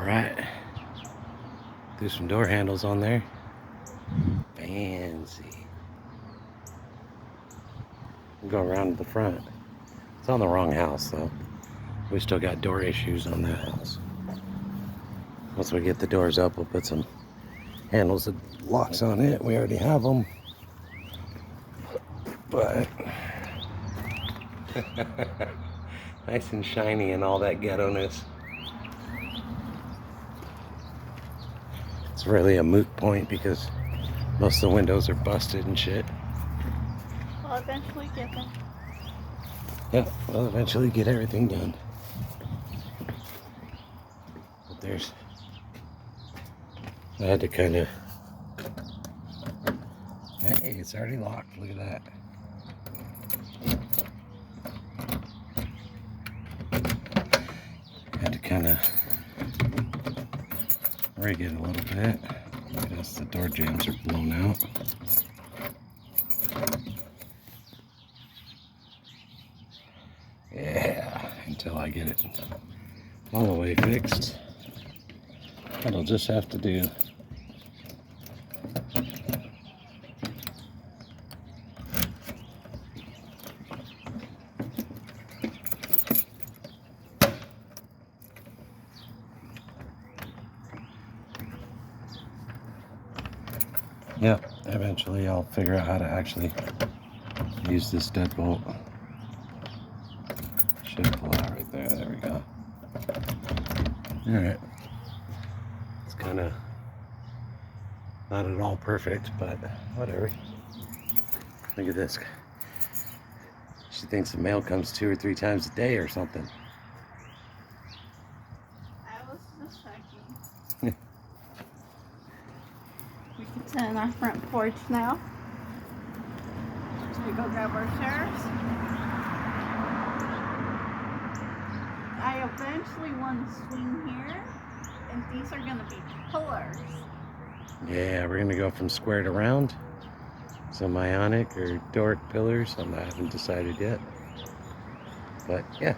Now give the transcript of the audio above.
Alright. Do some door handles on there. Fancy. Go around to the front. It's on the wrong house though. We still got door issues on that house. Once we get the doors up, we'll put some handles and locks on it. We already have them. But nice and shiny and all that ghetto-ness. It's really a moot point because most of the windows are busted and shit. We'll eventually get them. Yeah, we'll eventually get everything done. But I had to kind of, hey, it's already locked, look at that. Had to kind of rig it a little bit because the door jambs are blown out. Yeah, until I get it all the way fixed. That'll just have to do. Yeah, eventually I'll figure out how to actually use this deadbolt. Should pull out right there. There we go. Alright. It's kind of not at all perfect, but whatever. Look at this. She thinks the mail comes 2 or 3 times a day or something. I was just checking. We can sit on our front porch now. Should we go grab our chairs? I eventually want to swing here, and these are going to be pillars. Yeah, we're going to go from square to round. Some ionic or Doric pillars. I haven't decided yet. But yeah.